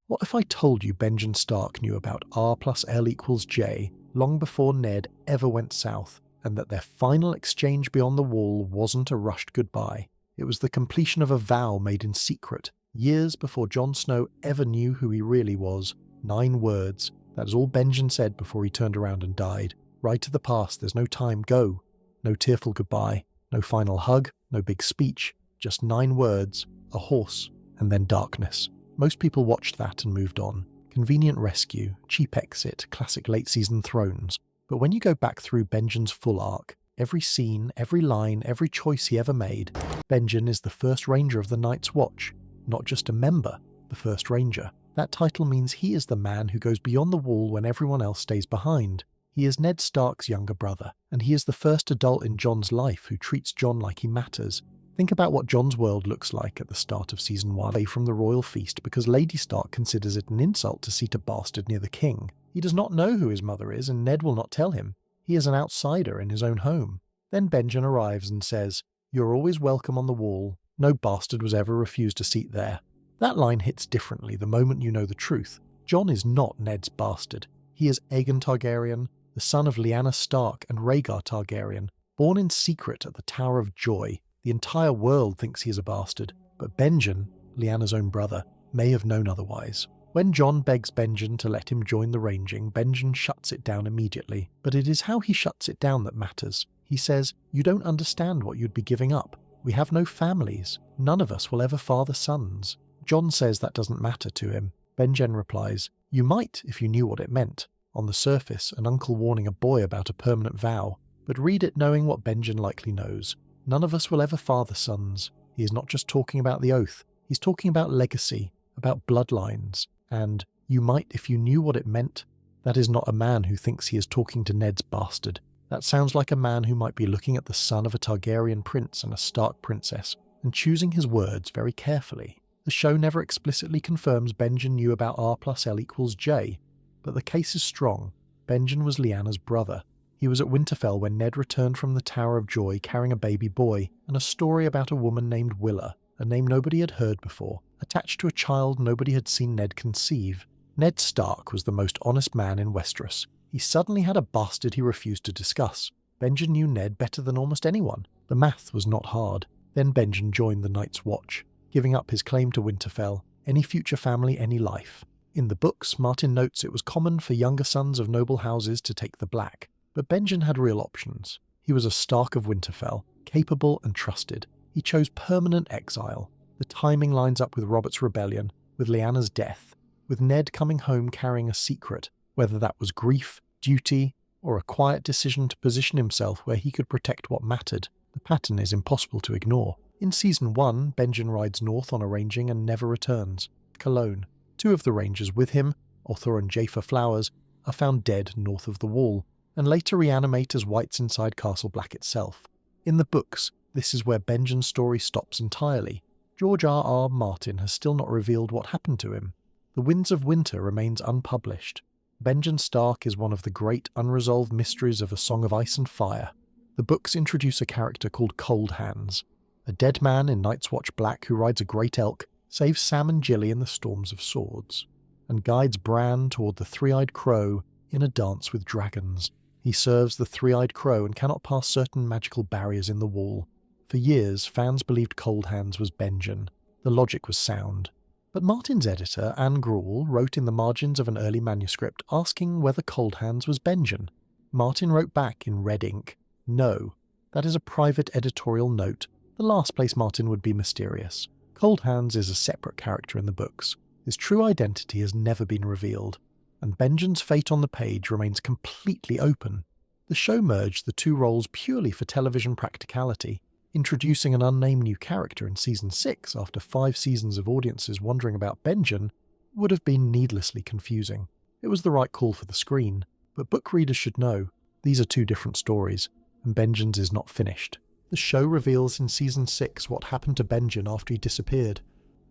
What if I told you Benjen Stark knew about R+L = J long before Ned ever went south, and that their final exchange beyond the wall wasn't a rushed goodbye? It was the completion of a vow made in secret, years before Jon Snow ever knew who he really was. 9 words. That is all Benjen said before he turned around and died. Ride to the past, there's no time, go. No tearful goodbye, no final hug, no big speech, just 9 words, a horse, and then darkness. Most people watched that and moved on. Convenient rescue, cheap exit, classic late season Thrones. But when you go back through Benjen's full arc, every scene, every line, every choice he ever made, Benjen is the first ranger of the Night's Watch. Not just a member, the first ranger. That title means he is the man who goes beyond the wall when everyone else stays behind. He is Ned Stark's younger brother, and he is the first adult in Jon's life who treats Jon like he matters. Think about what Jon's world looks like at the start of Season 1, away from the royal feast because Lady Stark considers it an insult to seat a bastard near the king. He does not know who his mother is, and Ned will not tell him. He is an outsider in his own home. Then Benjen arrives and says, "You're always welcome on the wall. No bastard was ever refused a seat there." That line hits differently the moment you know the truth. Jon is not Ned's bastard. He is Aegon Targaryen, the son of Lyanna Stark and Rhaegar Targaryen, born in secret at the Tower of Joy. The entire world thinks he is a bastard, but Benjen, Lyanna's own brother, may have known otherwise. When Jon begs Benjen to let him join the ranging, Benjen shuts it down immediately, but it is how he shuts it down that matters. He says, "You don't understand what you'd be giving up. We have no families. None of us will ever father sons." Jon says that doesn't matter to him. Benjen replies, "You might if you knew what it meant." On the surface, an uncle warning a boy about a permanent vow, but read it knowing what Benjen likely knows. None of us will ever father sons. He is not just talking about the oath, he's talking about legacy, about bloodlines, and "you might if you knew what it meant." That is not a man who thinks he is talking to Ned's bastard. That sounds like a man who might be looking at the son of a Targaryen prince and a Stark princess, and choosing his words very carefully. The show never explicitly confirms Benjen knew about R+L = J, but the case is strong. Benjen was Lyanna's brother. He was at Winterfell when Ned returned from the Tower of Joy carrying a baby boy, and a story about a woman named Willa, a name nobody had heard before, attached to a child nobody had seen Ned conceive. Ned Stark was the most honest man in Westeros. He suddenly had a bastard he refused to discuss. Benjen knew Ned better than almost anyone. The math was not hard. Then Benjen joined the Night's Watch, giving up his claim to Winterfell, any future family, any life. In the books, Martin notes it was common for younger sons of noble houses to take the black, but Benjen had real options. He was a Stark of Winterfell, capable and trusted. He chose permanent exile. The timing lines up with Robert's rebellion, with Lyanna's death, with Ned coming home carrying a secret, whether that was grief, duty, or a quiet decision to position himself where he could protect what mattered. The pattern is impossible to ignore. In Season 1, Benjen rides north on a ranging and never returns. Cologne. 2 of the rangers with him, Othor and Jafer Flowers, are found dead north of the wall, and later reanimate as wights inside Castle Black itself. In the books, this is where Benjen's story stops entirely. George R.R. Martin has still not revealed what happened to him. The Winds of Winter remains unpublished. Benjen Stark is one of the great unresolved mysteries of A Song of Ice and Fire. The books introduce a character called Coldhands, a dead man in Night's Watch Black who rides a great elk, saves Sam and Gilly in the storms of swords, and guides Bran toward the three-eyed crow in a dance with dragons. He serves the three-eyed crow and cannot pass certain magical barriers in the wall. For years, fans believed Coldhands was Benjen. The logic was sound. But Martin's editor, Anne Gruel, wrote in the margins of an early manuscript asking whether Coldhands was Benjen. Martin wrote back in red ink, "No, that is a private editorial note, the last place Martin would be mysterious. Coldhands is a separate character in the books. His true identity has never been revealed, and Benjen's fate on the page remains completely open." The show merged the 2 roles purely for television practicality, introducing an unnamed new character in Season 6 after 5 seasons of audiences wondering about Benjen would have been needlessly confusing. It was the right call for the screen, but book readers should know these are 2 different stories, and Benjen's is not finished. The show reveals in Season 6 what happened to Benjen after he disappeared.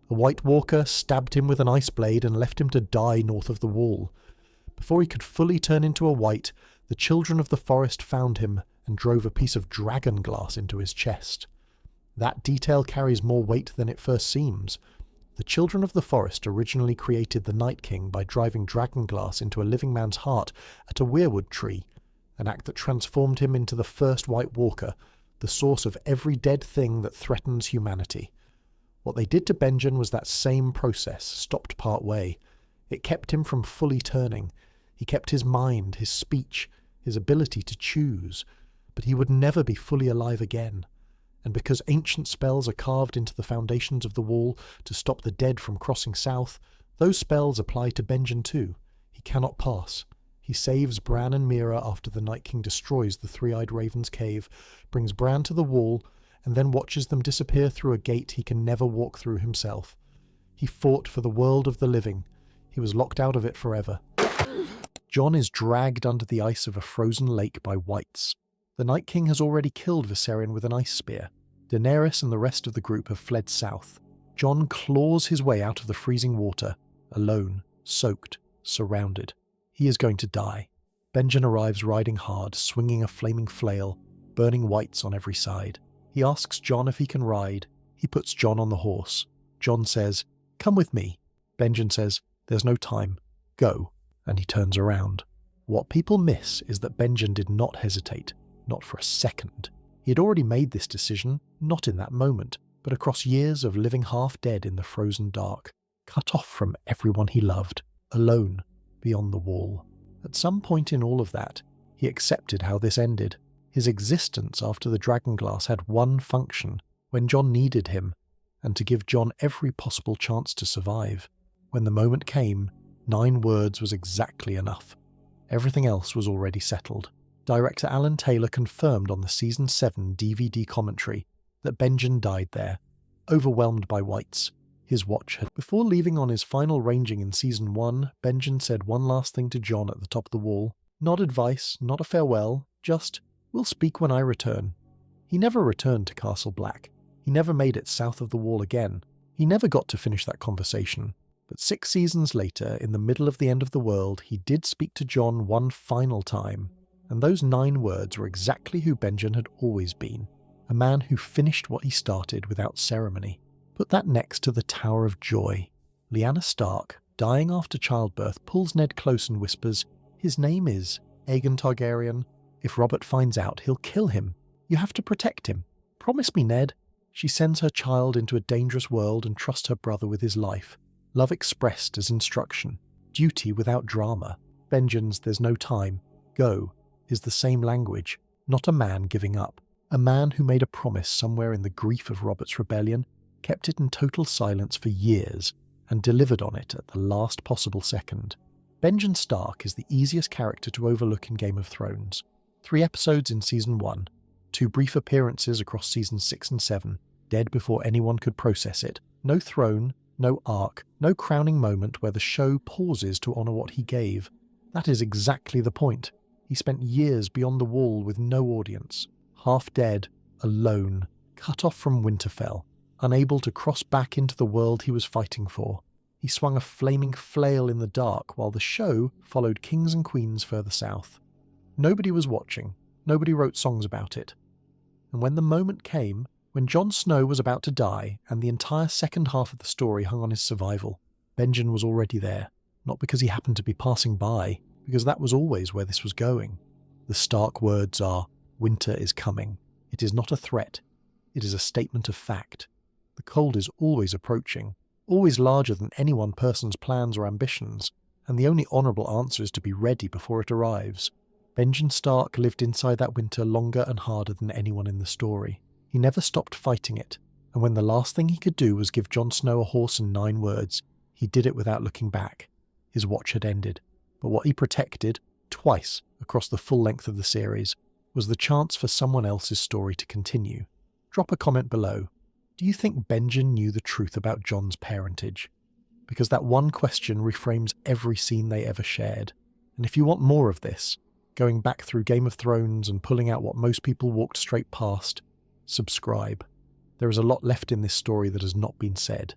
A White Walker stabbed him with an ice blade and left him to die north of the wall. Before he could fully turn into a White, the children of the forest found him and drove a piece of Dragonglass into his chest. That detail carries more weight than it first seems. The Children of the Forest originally created the Night King by driving Dragonglass into a living man's heart at a weirwood tree, an act that transformed him into the first White Walker, the source of every dead thing that threatens humanity. What they did to Benjen was that same process, stopped part way. It kept him from fully turning. He kept his mind, his speech, his ability to choose, but he would never be fully alive again. And because ancient spells are carved into the foundations of the wall to stop the dead from crossing south, those spells apply to Benjen too. He cannot pass. He saves Bran and Mira after the Night King destroys the Three-Eyed Raven's cave, brings Bran to the wall, and then watches them disappear through a gate he can never walk through himself. He fought for the world of the living. He was locked out of it forever. Jon is dragged under the ice of a frozen lake by Whites. The Night King has already killed Viserion with an ice spear. Daenerys and the rest of the group have fled south. Jon claws his way out of the freezing water, alone, soaked, surrounded. He is going to die. Benjen arrives riding hard, swinging a flaming flail, burning Whites on every side. He asks Jon if he can ride. He puts Jon on the horse. Jon says, "Come with me." Benjen says, "There's no time. Go." And he turns around. What people miss is that Benjen did not hesitate. Not for a second. He had already made this decision, not in that moment, but across years of living half dead in the frozen dark, cut off from everyone he loved, alone, beyond the wall. At some point in all of that, he accepted how this ended. His existence after the Dragonglass had one function, when Jon needed him, and to give Jon every possible chance to survive. When the moment came, 9 words was exactly enough. Everything else was already settled. Director Alan Taylor confirmed on the Season 7 DVD commentary that Benjen died there, overwhelmed by Whites. His watch had... Before leaving on his final ranging in Season 1, Benjen said one last thing to Jon at the top of the wall. Not advice, not a farewell, just, "We'll speak when I return." He never returned to Castle Black. He never made it south of the wall again. He never got to finish that conversation. But 6 seasons later, in the middle of the end of the world, he did speak to Jon one final time. And those 9 words were exactly who Benjen had always been. A man who finished what he started without ceremony. Put that next to the Tower of Joy. Lyanna Stark, dying after childbirth, pulls Ned close and whispers, "His name is Aegon Targaryen. If Robert finds out, he'll kill him. You have to protect him. Promise me, Ned." She sends her child into a dangerous world and trusts her brother with his life. Love expressed as instruction. Duty without drama. Benjen's "there's no time. Go." is the same language, not a man giving up. A man who made a promise somewhere in the grief of Robert's rebellion, kept it in total silence for years, and delivered on it at the last possible second. Benjen Stark is the easiest character to overlook in Game of Thrones. 3 episodes in Season 1, 2 brief appearances across Seasons 6 and 7, dead before anyone could process it. No throne, no arc, no crowning moment where the show pauses to honour what he gave. That is exactly the point. He spent years beyond the wall with no audience, half dead, alone, cut off from Winterfell, unable to cross back into the world he was fighting for. He swung a flaming flail in the dark while the show followed kings and queens further south. Nobody was watching, nobody wrote songs about it. And when the moment came, when Jon Snow was about to die and the entire second half of the story hung on his survival, Benjen was already there, not because he happened to be passing by, because that was always where this was going. The Stark words are, "Winter is coming." It is not a threat. It is a statement of fact. The cold is always approaching, always larger than any one person's plans or ambitions, and the only honourable answer is to be ready before it arrives. Benjen Stark lived inside that winter longer and harder than anyone in the story. He never stopped fighting it, and when the last thing he could do was give Jon Snow a horse and 9 words, he did it without looking back. His watch had ended. But what he protected, twice across the full length of the series, was the chance for someone else's story to continue. Drop a comment below. Do you think Benjen knew the truth about Jon's parentage? Because that one question reframes every scene they ever shared. And if you want more of this, going back through Game of Thrones and pulling out what most people walked straight past, subscribe. There is a lot left in this story that has not been said.